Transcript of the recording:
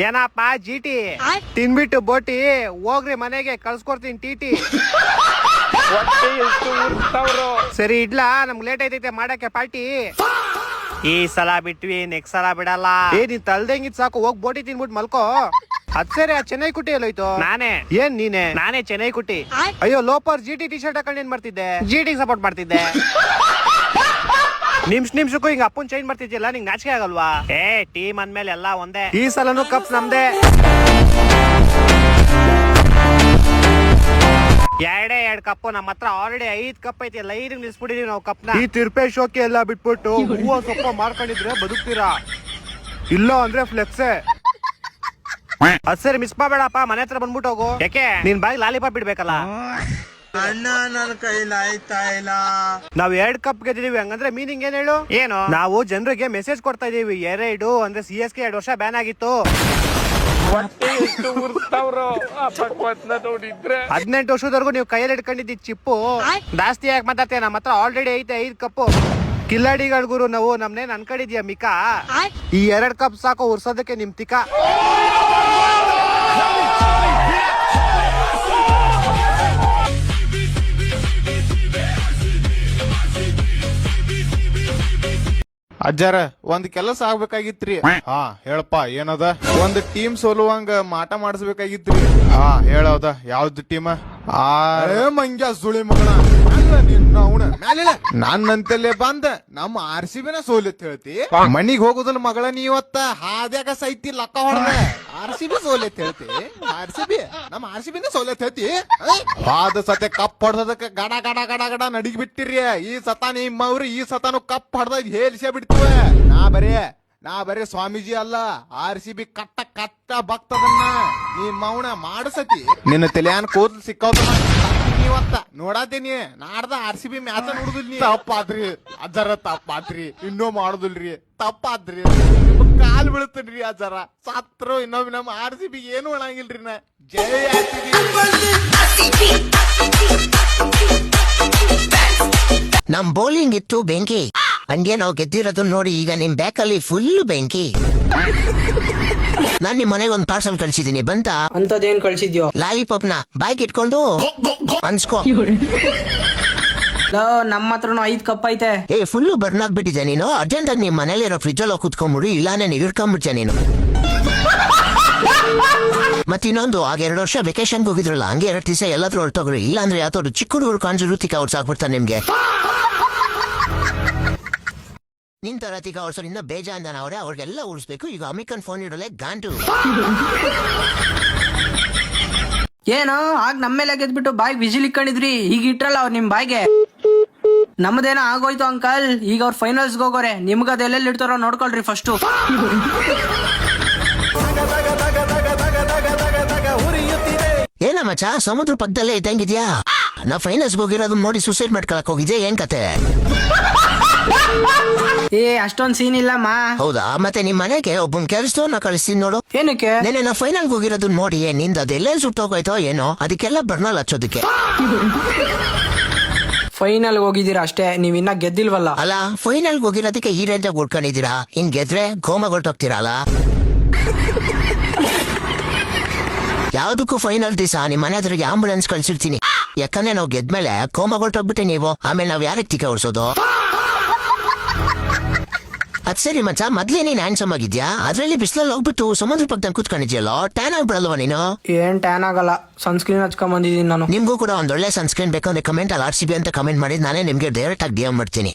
ಏನಪ್ಪ ಜಿಟಿ ತಿನ್ಬಿಟ್ಟು ಬೋಟಿ ಹೋಗ್ರಿ ಮನೆಗೆ ಕಳ್ಸ್ಕೊಡ್ತೀನಿ ಟಿಟಿ. ಸರಿ ಇಡ್ಲಾ, ನಮ್ಗೆ ಲೇಟ್ ಐತೈತೆ ಮಾಡಕ್ಕೆ ಪಾರ್ಟಿ. ಈ ಸಲ ಬಿಟ್ವಿ, ನೆಕ್ಸ್ಟ್ ಸಲ ಬಿಡಲ್ಲ. ನೀನ್ ತಳ್ದಂಗಿದ್ ಸಾಕು, ಹೋಗ್ ಬೋಟಿ ತಿನ್ಬಿಟ್ಟು ಮಲ್ಕೋ. ಅದ್ ಸರಿ, ಆ ಚೆನ್ನೈ ಕುಟ್ಟಿ ಎಲ್ಲೋಯ್ತು? ನಾನೇ. ಏನ್ ನೀನೆ? ನಾನೇ ಚೆನ್ನೈ ಕುಟ್ಟಿ. ಅಯ್ಯೋ ಲೋಪರ್, ಜಿಟಿ ಟಿ ಶರ್ಟ್ ಹಾಕೊಂಡು ಏನ್ ಮಾಡ್ತಿದ್ದೆ? ಜಿಟಿಗೆ ಸಪೋರ್ಟ್ ಮಾಡ್ತಿದ್ದೆ. ನಿಮಿಷಕ್ಕೂ ಹಿಂಗ ಅಪ್ಪನ್ ಚೇಂಜ್ ಮಾಡ್ತಿದ್ಯಲ್ಲ, ನಿಂಗ್ ನಾಚಿಕೆ ಆಗಲ್ವಾ? ಟೀಮ್ ಅಂದ್ಮೇಲೆ ಎಲ್ಲ ಒಂದೇ. ಈ ಸಲನು ಕಪ್ ನಮ್ದೇ. ಎರಡು ಕಪ್ ನಮ್ಮ ಹತ್ರ ಆಲ್ರೆಡಿ 5 ಕಪ್ ಐತಿ. ಲೈನ್ ನಿಲ್ಸ್ಬಿಟ್ಟಿದೀವಿ ನಾವು ಕಪ್ನ. ಈ ತಿರ್ಪೆ ಶೋಕಿ ಎಲ್ಲ ಬಿಟ್ಬಿಟ್ಟು ಹೂವು ಸೊಪ್ಪ ಮಾಡ್ಕೊಂಡಿದ್ರೆ ಬದುಕ್ತೀರಾ, ಇಲ್ಲ ಅಂದ್ರೆ ಫ್ಲೆಕ್ಸೆ. ಅದ್ ಸರಿ, ಮಿಸ್ ಮಾಡಬೇಡಪ್ಪ, ಮನೆ ಹತ್ರ ಬಂದ್ಬಿಟ್ಟು ಹೋಗು. ಯಾಕೆ ನಿನ್ ಬಾಯಿ ಲಾಲಿಪಾಪ್ ಬಿಡ್ಬೇಕಲ್ಲ? ಅಣ್ಣ, ನನ್ನ ಕೈಲಿ ಆಯ್ತಾ ಇಲ್ಲ. ನಾವ್ 2 ಕಪ್ ಗೆದ್ದಿದೀವಿ, ಹಂಗಂದ್ರೆ ಮೀನಿಂಗ್ ಏನ್ ಹೇಳು? ಏನು, ನಾವು ಜನರಿಗೆ ಮೆಸೇಜ್ ಕೊಡ್ತಾ ಇದೀವಿ. 2 ಅಂದ್ರೆ CSK 2 ವರ್ಷ ಬ್ಯಾನ್ ಆಗಿತ್ತು. 18 ವರ್ಷದವರೆಗೂ ನೀವು ಕೈಯಲ್ಲಿ ಇಟ್ಕೊಂಡಿದ್ದಿ ಚಿಪ್ಪು ಜಾಸ್ತಿ ಯಾಕೆ ಮಾತಾಡ್ತೀಯ? ನಮ್ಮ ಹತ್ರ ಆಲ್ರೆಡಿ ಐತೆ 5 ಕಪ್ಪು. ಕಿಲ್ಲಾಡಿಗಳ ಗುರು ನಾವು, ನಮ್ನೇನ್ ಅನ್ಕೊಂಡಿದ್ಯಾ ಮಿಕಾ? ಈ 2 ಕಪ್ ಸಾಕು ಉರ್ಸೋದಕ್ಕೆ ನಿಮ್ ತಿಕ್ಕ. ಅಜ್ಜಾರ, ಒಂದ್ ಕೆಲಸ ಆಗ್ಬೇಕಾಗಿತ್ರಿ. ಹಾ ಹೇಳಪ್ಪ, ಏನದ? ಒಂದ್ ಟೀಮ್ ಸೋಲುವಂಗ ಮಾಟ ಮಾಡಿಸ್ಬೇಕಾಗಿತ್ರಿ. ಹಾ ಹೇಳದ, ಯಾವ್ದು ಟೀಮ್? ಮಂಗ್ಯ ಸುಳಿ ಮಗನ, ನನ್ನಂತಲ್ಲೇ ಬಂದ ನಮ್ಮ RCBನ ಸೋಲಿತ್ ಹೇಳ್ತಿ. ಮನಿಗ್ ಹೋಗುದಿಲ್ಲ ಮಗಳ ನೀವತ್ತ, ಹಾದ್ಯಾಗ ಸೈತಿ ಲಕ್ಕ ಹೊಡೆದ. RCB ಸೋಲಿತ್ ಹೇಳ್ತಿ? ನಮ್ಮ RCBನ ಸೋಲಿತ್ ಹೇಳ್ತಿ? ಹಾದ ಸತೆ ಕಪ್ ಹೊಡೆದಕ್ಕೆ ಗಡ ಗಡ ಗಡ ಗಡ ನಡಿಗ್ ಬಿಟ್ಟಿರಿ. ಈ ಸತ ನಿಮ್ಮವ್ರು ಈ ಸತಾನು ಕಪ್ ಹೊಡೆದ ಹೇಲ್ಸೇ ಬಿಡ್ತೀವಿ. ನಾ ಬರೇ ಸ್ವಾಮೀಜಿ ಅಲ್ಲ, RCB ಕಟ್ಟ ಭಕ್ತದನ್ನ ನೀ ಮೌನ ಮಾಡಸತಿ. ನಿನ್ನ ತಲೆಯಾನ್ ಕೂದಲು ಸಿಕ್ಕವತ್ತ ನೀವತ್ತ ನೋಡಾತೀನಿ. ನಾಡ್ದ RCB ಮ್ಯಾಚ ನೋಡುದಿಲ್ಲ. ತಪ್ಪಾದ್ರಿ ಅಜ್ಜರ, ತಪ್ಪಾದ್ರಿ. ಇನ್ನೂ ಮಾಡುದಿಲ್ರಿ, ತಪ್ಪಾದ್ರಿ. ನಿಮ್ ಕಾಲ್ ಬೀಳ್ತನ್ರಿ ಅಜ್ಜರ. ಸತ್ರು ಇನ್ನೊಮ್ಮೆ ನಮ್ಮ RCB ಏನು ಒಣಗಿಲ್ರಿ. ನಾ ಜೈ ನಮ್ ಬೌಲಿಂಗ್ ಇತ್ತು ಬೆಂಕಿ, ಹಂಗೆ ನಾವು ಗೆದ್ದಿರೋದು ನೋಡಿ ಈಗ ನಿಮ್ ಬ್ಯಾಕಲ್ಲಿ ಫುಲ್ ಬೆಂಕಿ. ನಾನ್ ನಿಮ್ ಮನೆಗೆ ಒಂದು ಪಾರ್ಸಲ್ ಕಳ್ಸಿದೀನಿ, ಬಂತ? ಅಂತದೇನ್ ಕಳ್ಸಿದ್ಯೋ? ಲಾಲಿಪಾಪ್ ನ ಬಾಯ್ಗೆ ಇಟ್ಕೊಂಡು ಅನ್ಸ್ಕೋ. ನಮ್ಮ ಹತ್ರನು 5 ಕಪ್ ಐತೆ. ಫುಲ್ ಬರ್ನ್ ಆಗ್ಬಿಟ್ಟಿದೆ ನೀನು. ಅರ್ಜೆಂಟ್ ಆಗಿ ನಿಮ್ ಮನೇಲಿರೋ ಫ್ರಿಜ್ ಅಲ್ಲಿ ಕುತ್ಕೊಂಡ್ಬಿಡು, ಇಲ್ಲಾನೆ ನೀವು ಇಟ್ಕೊಂಡ್ಬಿಡ್ತೀಯ ನೀನು. ಮತ್ ಇನ್ನೊಂದು, ಆಗ 2 ವರ್ಷ ವೆಕೇಶನ್ ಹೋಗಿದ್ರಲ್ಲ, ಹಂಗೆ 2 ದಿವಸ ಎಲ್ಲಾದ್ರೂ ಹೊರಟೋಗ್ರಿ. ಇಲ್ಲಾಂದ್ರೆ ಯಾವ್ದಾದ್ರು ಚಿಕ್ಕ ಹುಡುಗರು ಕಾಂಜು ಋತಿಕ ಅವ್ರು ಸಾಕ್ಬಿಡ್ತಾರೆ ನಿಮ್ಗೆ. ನಿನ್ ತರ ತೀಕ ಅವ್ರ ಬೇಜಾಂದನ ಅವ್ರೆ, ಅವ್ರಿಗೆಲ್ಲ ಉಳಿಸ್ಬೇಕು. ಈಗ ಅಮಿಕನ್ ಫೋನ್ ಇಡೋಲೆ ಗಾಂಟು. ಏನು ಆಗ ನಮ್ಮೇಲೆ ಗೆದ್ಬಿಟ್ಟು ಬಾಯ್ ವಿಜಿಲ್ ಇಕ್ಕೊಂಡಿದ್ರಿ, ಈಗ ಇಟ್ರಲ್ಲ ಅವ್ರು ನಿಮ್ ಬಾಯ್ಗೆ. ನಮ್ದೇನ ಆಗೋಯ್ತು ಅಂಕಲ್, ಈಗ ಅವ್ರ ಫೈನಲ್ಸ್ ಹೋಗೋರೆ. ನಿಮ್ಗ ಅದೆಲ್ಲೆಲ್ಲಿ ಇಡ್ತಾರೋ ನೋಡ್ಕೊಳ್ರಿ ಫಸ್ಟ್. ಏನ ಮಚ್ಚ, ಸಮುದ್ರ ಪಕ್ಕದಲ್ಲೇ ಇದ್ದಂಗಿದ್ಯಾ? ನಾ ಫೈನಲ್ಸ್ ಹೋಗಿರೋದು ನೋಡಿ ಸೂಸೈಡ್ ಮಾಡ್ಕೊಳಕ್ ಹೋಗಿದ್ದೆ, ಏನ್ ಕತೆ? ಅಷ್ಟೊಂದ್ ಸೀನ್ ಇಲ್ಲಮ್ಮ. ಹೌದಾ? ಮತ್ತೆ ನಿಮ್ ಮನೆಗೆ ಒಬ್ಬನ್ ಕೆಲ್ಸದವ್ರನ್ನ ಕಳಿಸ್ತೀನಿ ನೋಡು. ಏನಕ್ಕೆ? ನೆನೆ ನಾ ಫೈನಲ್ ಹೋಗಿರೋದು ನೋಡಿ ನಿಂದ ಅದೆಲ್ಲ ಸುಟ್ಟೋಗೋಯ್ತೋ ಏನೋ, ಅದಕ್ಕೆಲ್ಲ ಬರ್ನಲ್ ಹಚ್ಚೋದಕ್ಕೆ. ಫೈನಲ್ ಹೋಗಿದ್ದೀರಾ ಅಷ್ಟೇ, ನೀವ್ ಇನ್ನ ಗೆದ್ದಿಲ್ವಲ್ಲ. ಅಲ್ಲ, ಫೈನಲ್ ಹೋಗಿರೋದಕ್ಕೆ ಈ ರೇಂಜಾಗ ಉಳ್ಕೊಂಡಿದ್ದೀರಾ. ಇನ್ ಗೆದ್ರೆ ಗೋಮಗೊಳ್ಟೋಗ್ತೀರಲ್ಲ. ಯಾವ್ದಕ್ಕೂ ಫೈನಲ್ ದಿವಸ ನಿಮ್ ಮನೆ ಹತ್ರಗೆ ಆಂಬುಲೆನ್ಸ್ ಕಳ್ಸಿರ್ತೀನಿ. ಯಾಕಂದ್ರೆ ನಾವು ಗೆದ್ಮೇಲೆ ಕೋಮಗೊಳ್ಟೋಗ್ಬಿಟ್ಟೆ ನೀವು, ಆಮೇಲೆ ನಾವ್ ಯಾರಕ್ಕೆ ಟೀಕೆ ಹೊಡ್ಸೋದು? ಅದ್ ಸರಿ ಮಚ್ಚ, ಮೊದ್ಲೇ ನೀನ್ ಹ್ಯಾಂಡ್ಸಮ್ ಆಗಿದ್ಯಾ, ಅದ್ರಲ್ಲಿ ಬಿಸಿಲಲ್ಲಿ ಹೋಗ್ಬಿಟ್ಟು ಸಮುದ್ರ ಪಕ್ಕದಲ್ಲಿ ಕೂತ್ಕೊಂಡಿದ್ಯಲ್ಲ, ಟ್ಯಾನ್ ಆಗ್ಬಿಡಲ್ವಾ ನೀನು? ಏನ್ ಟ್ಯಾನ್ ಆಗಲ್ಲ, ಸನ್ಸ್ಕ್ರೀನ್ ಹಚ್ಕೊಂಡ್ ಬಂದಿದ್ದೀನಿ ನಾನು. ನಿಮ್ಗೂ ಕೂಡ ಒಂದೊಳ್ಳೆ ಸನ್ಸ್ಕ್ರೀನ್ ಬೇಕಂದ್ರೆ ಕಮೆಂಟ್ ಅಲ್ಲಿ RCB ಅಂತ ಕಮೆಂಟ್ ಮಾಡಿ, ನಾನೇ ನಿಮ್ಗೆ ಡೈರೆಕ್ಟ್ ಆಗಿ DM ಮಾಡ್ತೀನಿ.